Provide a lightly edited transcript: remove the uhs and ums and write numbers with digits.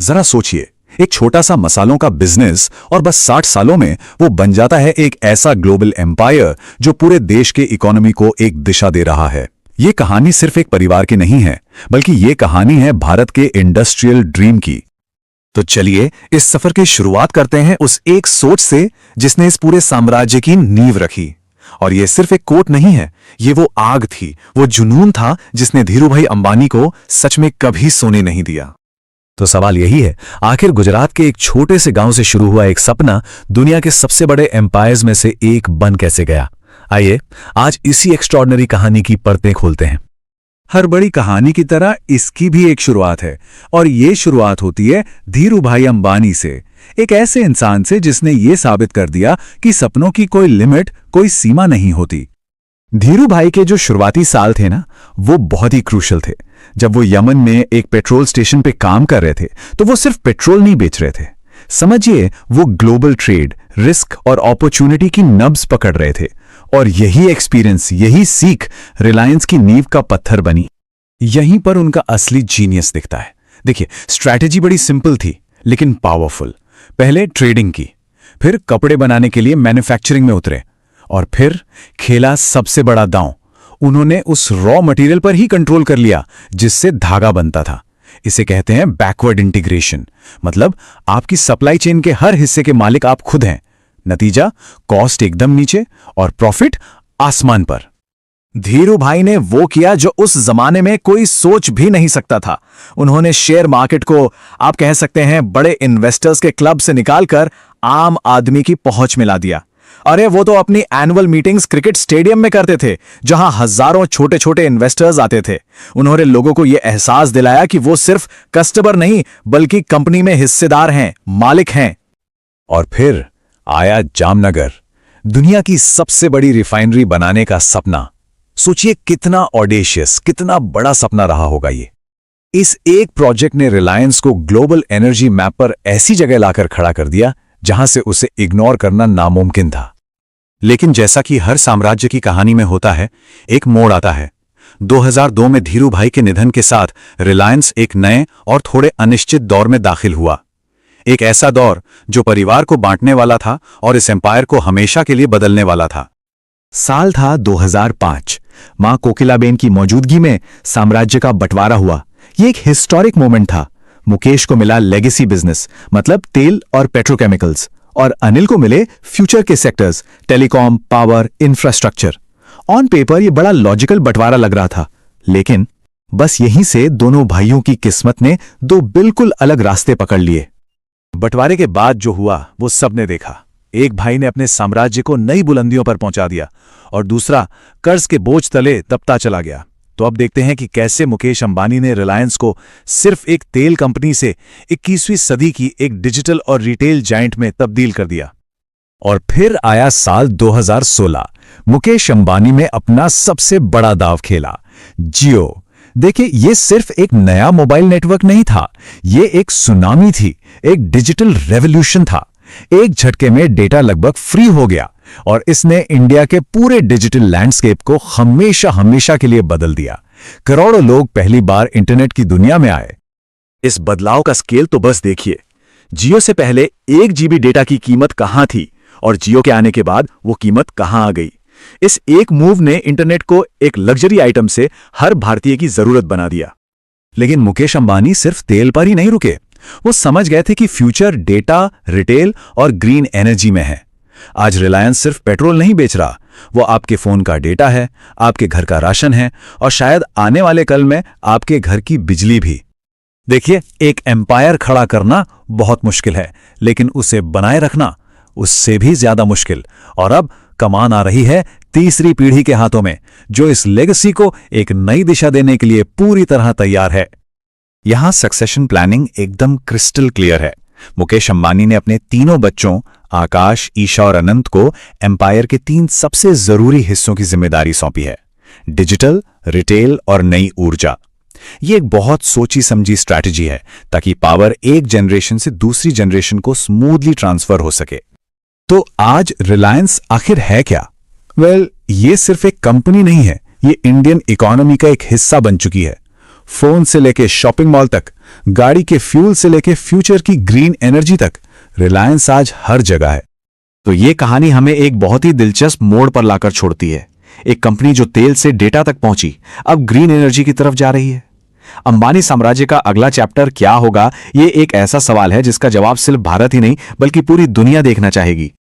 जरा सोचिए, एक छोटा सा मसालों का बिजनेस और बस 60 सालों में वो बन जाता है एक ऐसा ग्लोबल एम्पायर जो पूरे देश के इकोनॉमी को एक दिशा दे रहा है। ये कहानी सिर्फ एक परिवार की नहीं है, बल्कि ये कहानी है भारत के इंडस्ट्रियल ड्रीम की। तो चलिए इस सफर की शुरुआत करते हैं उस एक सोच से जिसने इस पूरे साम्राज्य की नींव रखी। और ये सिर्फ एक कोट नहीं है, ये वो आग थी, वो जुनून था जिसने धीरूभाई अंबानी को सच में कभी सोने नहीं दिया। तो सवाल यही है, आखिर गुजरात के एक छोटे से गांव से शुरू हुआ एक सपना दुनिया के सबसे बड़े एम्पायर्स में से एक बन कैसे गया? आइए आज इसी एक्स्ट्रॉर्डिनरी कहानी की परतें खोलते हैं। हर बड़ी कहानी की तरह इसकी भी एक शुरुआत है, और ये शुरुआत होती है धीरूभाई अंबानी से, एक ऐसे इंसान से जिसने ये साबित कर दिया कि सपनों की कोई लिमिट, कोई सीमा नहीं होती। धीरूभाई के जो शुरुआती साल थे ना, वो बहुत ही क्रूशल थे। जब वो यमन में एक पेट्रोल स्टेशन पे काम कर रहे थे, तो वो सिर्फ पेट्रोल नहीं बेच रहे थे, समझिए वो ग्लोबल ट्रेड, रिस्क और अपॉर्चुनिटी की नब्ज पकड़ रहे थे। और यही एक्सपीरियंस, यही सीख रिलायंस की नींव का पत्थर बनी। यहीं पर उनका असली जीनियस दिखता है। देखिए, स्ट्रैटेजी बड़ी सिंपल थी लेकिन पावरफुल। पहले ट्रेडिंग की, फिर कपड़े बनाने के लिए मैन्युफैक्चरिंग में उतरे, और फिर खेला सबसे बड़ा दांव। उन्होंने उस रॉ मटेरियल पर ही कंट्रोल कर लिया जिससे धागा बनता था। इसे कहते हैं बैकवर्ड इंटीग्रेशन, मतलब आपकी सप्लाई चेन के हर हिस्से के मालिक आप खुद हैं। नतीजा, कॉस्ट एकदम नीचे और प्रॉफिट आसमान पर। धीरूभाई ने वो किया जो उस जमाने में कोई सोच भी नहीं सकता था। उन्होंने शेयर मार्केट को, आप कह सकते हैं, बड़े इन्वेस्टर्स के क्लब से निकालकर आम आदमी की पहुंच मिला दिया। अरे वो तो अपनी एनुअल मीटिंग्स क्रिकेट स्टेडियम में करते थे, जहां हजारों छोटे छोटे इन्वेस्टर्स आते थे। उन्होंने लोगों को यह एहसास दिलाया कि वो सिर्फ कस्टमर नहीं, बल्कि कंपनी में हिस्सेदार हैं, मालिक हैं। और फिर आया जामनगर, दुनिया की सबसे बड़ी रिफाइनरी बनाने का सपना। सोचिए कितना ऑडेशियस, कितना बड़ा सपना रहा होगा ये। इस एक प्रोजेक्ट ने रिलायंस को ग्लोबल एनर्जी मैप पर ऐसी जगह लाकर खड़ा कर दिया जहां से उसे इग्नोर करना नामुमकिन था। लेकिन जैसा कि हर साम्राज्य की कहानी में होता है, एक मोड़ आता है। 2002 में धीरूभाई के निधन के साथ रिलायंस एक नए और थोड़े अनिश्चित दौर में दाखिल हुआ। एक ऐसा दौर जो परिवार को बांटने वाला था और इस एम्पायर को हमेशा के लिए बदलने वाला था। साल था 2005। मां कोकिलाबेन की मौजूदगी में साम्राज्य का बंटवारा हुआ। यह एक हिस्टोरिक मोमेंट था। मुकेश को मिला लेगेसी बिजनेस, मतलब तेल और पेट्रोकेमिकल्स, और अनिल को मिले फ्यूचर के sectors, telecom, power, infrastructure. On paper ये बड़ा लॉजिकल बंटवारा लग रहा था, लेकिन बस यहीं से दोनों भाइयों की किस्मत ने दो बिल्कुल अलग रास्ते पकड़ लिए। बंटवारे के बाद जो हुआ वो सबने देखा। एक भाई ने अपने साम्राज्य को नई बुलंदियों पर पहुंचा दिया और दूसरा कर्ज के बोझ तले दबता चला गया। तो अब देखते हैं कि कैसे मुकेश अंबानी ने रिलायंस को सिर्फ एक तेल कंपनी से 21वीं सदी की एक डिजिटल और रिटेल जायंट में तब्दील कर दिया। और फिर आया साल 2016। मुकेश अंबानी ने अपना सबसे बड़ा दांव खेला, जियो। देखिए, ये सिर्फ एक नया मोबाइल नेटवर्क नहीं था, ये एक सुनामी थी, एक डिजिटल रेवोल्यूशन था। एक झटके में डेटा लगभग फ्री हो गया और इसने इंडिया के पूरे डिजिटल लैंडस्केप को हमेशा हमेशा के लिए बदल दिया। करोड़ों लोग पहली बार इंटरनेट की दुनिया में आए। इस बदलाव का स्केल तो बस देखिए। जियो से पहले 1 GB डेटा की कीमत कहां थी और जियो के आने के बाद वो कीमत कहां आ गई। इस एक मूव ने इंटरनेट को एक लग्जरी आइटम से हर भारतीय की जरूरत बना दिया। लेकिन मुकेश अंबानी सिर्फ तेल पर ही नहीं रुके। वो समझ गए थे कि फ्यूचर डेटा, रिटेल और ग्रीन एनर्जी में है। आज रिलायंस सिर्फ पेट्रोल नहीं बेच रहा, वो आपके फोन का डेटा है, आपके घर का राशन है और शायद आने वाले कल में आपके घर की बिजली भी। देखिए, एक एम्पायर खड़ा करना बहुत मुश्किल है, लेकिन उसे बनाए रखना उससे भी ज्यादा मुश्किल। और अब कमान आ रही है तीसरी पीढ़ी के हाथों में, जो इस लेगेसी को एक नई दिशा देने के लिए पूरी तरह तैयार है। यहां सक्सेशन प्लानिंग एकदम क्रिस्टल क्लियर है। मुकेश अंबानी ने अपने तीनों बच्चों आकाश, ईशा और अनंत को एम्पायर के 3 सबसे जरूरी हिस्सों की जिम्मेदारी सौंपी है, डिजिटल, रिटेल और नई ऊर्जा। यह एक बहुत सोची समझी स्ट्रैटेजी है ताकि पावर एक जनरेशन से दूसरी जनरेशन को स्मूथली ट्रांसफर हो सके। तो आज रिलायंस आखिर है क्या? ये सिर्फ एक कंपनी नहीं है, ये इंडियन इकोनॉमी का एक हिस्सा बन चुकी है। फोन से लेके शॉपिंग मॉल तक, गाड़ी के फ्यूल से लेके फ्यूचर की ग्रीन एनर्जी तक, रिलायंस आज हर जगह है। तो ये कहानी हमें एक बहुत ही दिलचस्प मोड़ पर लाकर छोड़ती है। एक कंपनी जो तेल से डेटा तक पहुंची, अब ग्रीन एनर्जी की तरफ जा रही है। अंबानी साम्राज्य का अगला चैप्टर क्या होगा, ये एक ऐसा सवाल है जिसका जवाब सिर्फ भारत ही नहीं बल्कि पूरी दुनिया देखना चाहेगी।